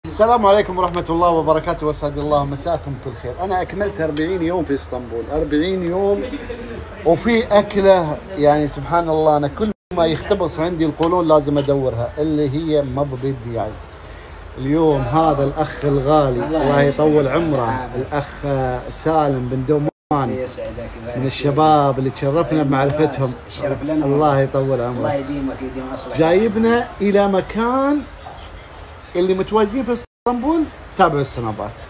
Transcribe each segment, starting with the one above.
السلام عليكم ورحمة الله وبركاته، واسعد الله مساكم كل خير. أنا أكملت 40 يوم في اسطنبول، 40 يوم وفي أكلة يعني سبحان الله، أنا كل ما يختبص عندي القولون لازم أدورها، اللي هي مببدي يعني. اليوم هذا الأخ الغالي الله يطول عمره، الأخ سالم بن دومان من الشباب اللي تشرفنا بمعرفتهم، الشرف لنا، الله يطول عمره، الله يديمك يديم أصلك. جايبنا إلى مكان اللي متواجدين في اسطنبول. تابعوا السنابات.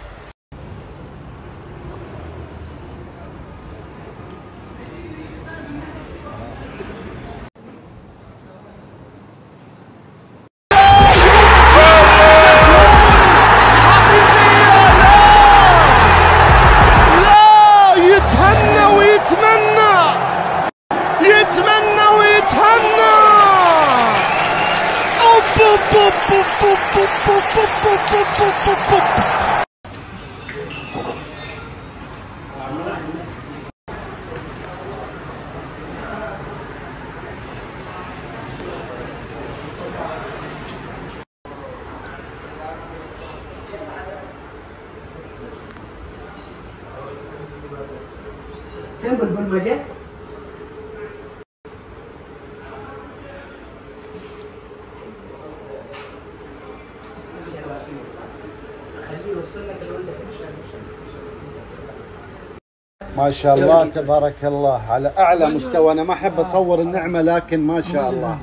يتمنى ويتهنى. فين بلبل ما جاء؟ ما شاء الله تبارك الله على اعلى مستوى. انا ما احب اصور النعمه، لكن ما شاء الله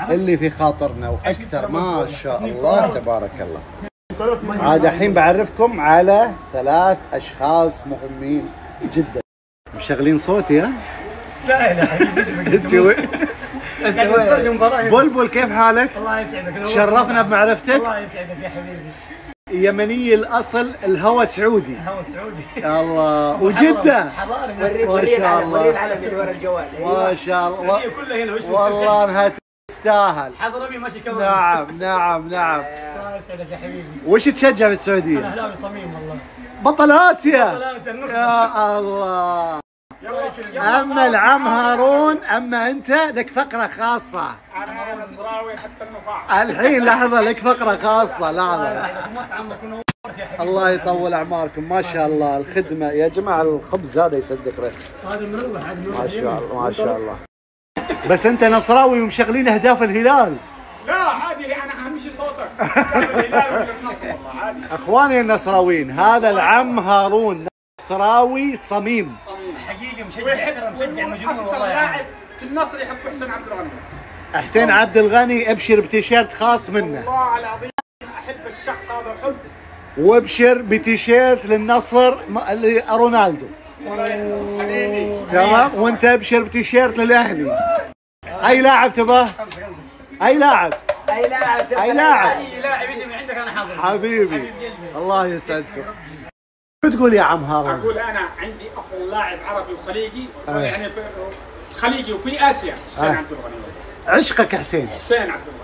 اللي في خاطرنا واكثر، ما شاء الله تبارك الله. عاد الحين بعرفكم على 3 اشخاص مهمين جدا. مشغلين صوتي ها؟ تستاهل يا حبيبي. انت وين؟ بلبل كيف حالك؟ الله يسعدك، شرفنا بمعرفتك. الله يسعدك يا حبيبي. يمني الاصل، الهوى سعودي. هو سعودي. الله. وجده حضاري. ما شاء الله. ورينا على من ورا الجوال. ما شاء الله. السعوديه كلها هنا. وش والله انها تستاهل. حضرمي ماشي كمان. نعم. الله يسعدك يا حبيبي. وش تشجع في السعوديه؟ انا اهلاوي صميم والله. بطل اسيا. يا يا الله. اما العم هارون، اما انت لك فقره خاصه. انا نصراوي حتى النخاع. الحين لحظه، لك فقره خاصه. لحظه. الله يطول اعماركم. ما شاء الله الخدمه يا جماعه. الخبز هذا يصدق رأس. هذا مروح، هذا مروح. ما شاء الله ما شاء الله. بس انت نصراوي ومشغلين اهداف الهلال. لا عادي، انا اهم شيء صوتك. الهلال ولا النصر والله عادي. اخواني النصراويين، هذا العم هارون نصراوي صميم. حقيقي مشجع مجنون والله. اكثر لاعب في النصر يحب حسين عبد الغني. حسين عبد الغني ابشر بتيشيرت خاص منه. والله العظيم احب الشخص هذا حب. وابشر بتيشيرت للنصر رونالدو. تمام. وانت ابشر بتيشيرت للاهلي. اي لاعب تباه؟ اي لاعب يجي من عندك انا حاضر. حبيبي الله يسعدكم. شو تقول يا عم هارون؟ اقول انا عندي افضل لاعب عربي وخليجي، يعني في خليجي وفي اسيا، حسين عبد الغني. عشقك حسين حسين عبد الغني.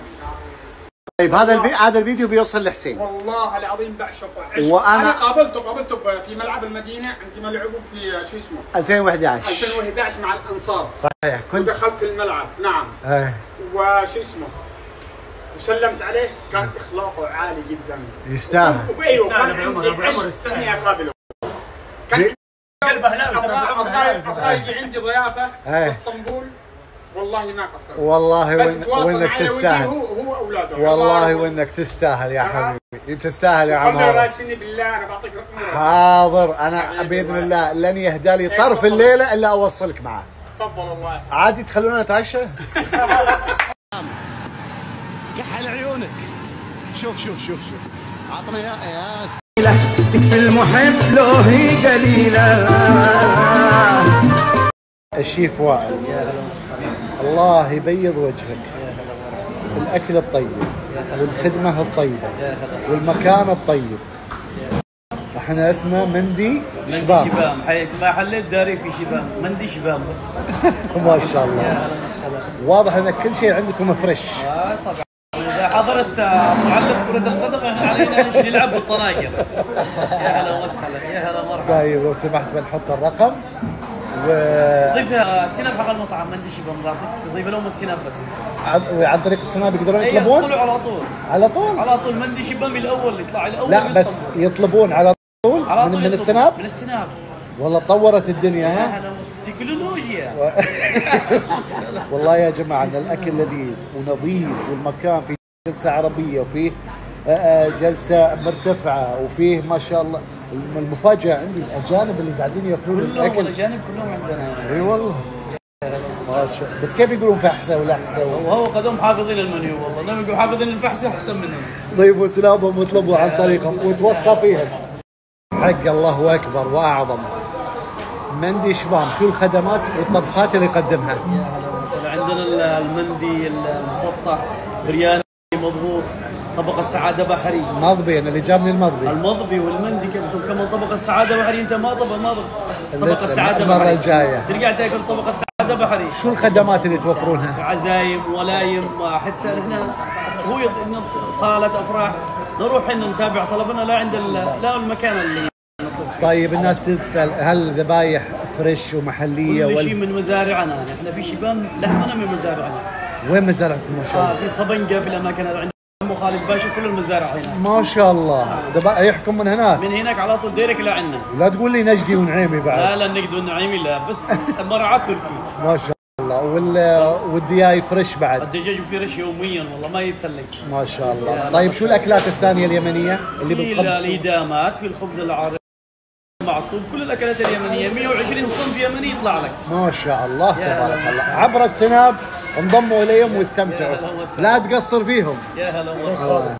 طيب هذا الفيديو بيوصل لحسين. والله العظيم بعشقه. وانا انا قابلته في ملعب المدينه عندما لعبوا في شو اسمه 2011 مع الانصار. صحيح. كنت دخلت الملعب. نعم. وشو اسمه وسلمت عليه، كان اخلاقه عالي جدا. يستاهل. وايوه كان عندي عشق اني اقابله. كان قلب اهلاوي ترى. ابغى يجي عندي ضيافه في اسطنبول، والله ما قصر. والله وانك تستاهل. هو اولاده. والله وانك تستاهل يا حبيبي، تستاهل يا عمار. خلي راسني بالله، انا بعطيك رقم. حاضر. انا باذن الله لن يهدى لي طرف الليله الا اوصلك معه. تفضل والله. عادي تخلونا نتعشى. كحل عيونك. شوف عطنا يا تكفي المحب لو هي قليله. الشيف وائل، الله يبيض وجهك. الاكل الطيب والخدمه الطيبه والمكان الطيب. احنا اسمه مندي شبام. ما حليت داري في شبام، مندي شبام بس. ما شاء الله. يا هلا وسهلا. واضح ان كل شيء عندكم فريش. طبعا. اذا حضرت معلق كرة القدم احنا علينا نلعب بالطناجر. يا هلا وسهلا، يا هلا مرحبا. طيب لو سمحت بنحط الرقم. ضيف السناب حق المطعم، ما عندي شيء بمضاعف، ضيف لهم السناب بس. وعن طريق السناب يقدرون أي يطلبون؟ يدخلوا على طول. على طول؟ على طول، ما عندي شيء بمي الاول اللي يطلع الاول. لا بس يطلبون على طول على طول من يطلبوا. السناب؟ من السناب. والله تطورت الدنيا ها؟ اهلا تكنولوجيا. والله يا جماعه ان الاكل لذيذ ونظيف، والمكان فيه جلسه عربيه، وفيه جلسه مرتفعه، وفيه ما شاء الله. المفاجاه عندي الاجانب اللي قاعدين ياكلون كلهم الاكل. الاجانب كلهم عندنا. اي والله ما شاء. بس كيف يقولون فحسه ولحسه وهو قدهم حافظين المنيو، والله انهم يقولوا حافظين الفحسه احسن منهم. ضيفوا سنابهم واطلبوا عن طريقهم وتوصى فيهم. حق الله اكبر واعظم. مندي شبام، شو الخدمات والطبخات اللي يقدمها؟ يا هلا وسهلا. عندنا المندي المفطح، برياني مضبوط، طبق السعاده بحري. مضبي، انا اللي جابني المضبي. المضبي والمندي كمان طبق السعاده بحري. انت ما طبق لسه السعاده المرة بحري الجاية. ترجع تاكل طبق السعاده بحري. شو الخدمات اللي توفرونها؟ عزايم ولايم، حتى احنا هو صاله افراح نروح احنا نتابع طلبنا لا عند لا المكان اللي. طيب الناس تسال هل ذبايح فريش ومحليه كل شيء من مزارعنا، احنا في شيبان لحمنا من مزارعنا. وين مزارعكم ما شاء الله؟ في صبنقه، في الاماكن هذا عند عمو خالد باشا، كل المزارع هنا. ما شاء الله. ذبايحكم من هناك؟ من هناك على طول ديرك لعنا. لا تقول لي نجدي ونعيمي بعد. لا لا، نقد والنعيمي لا، بس مرعى تركي. ما شاء الله. والدياي فريش بعد؟ الدجاج فريش يوميا والله ما يتثلج. ما شاء الله. طيب شو الاكلات الثانيه اليمنيه اللي في بالخبز؟ الإدامات، في الخبز العربي معصوب، كل الاكلات اليمنيه 120 صنف يمني يطلع لك. ما شاء الله تبارك هلا الله. وسهلا. عبر السناب انضموا اليهم واستمتعوا. يا هلا وسهلا. لا تقصر فيهم. يا هلا والله.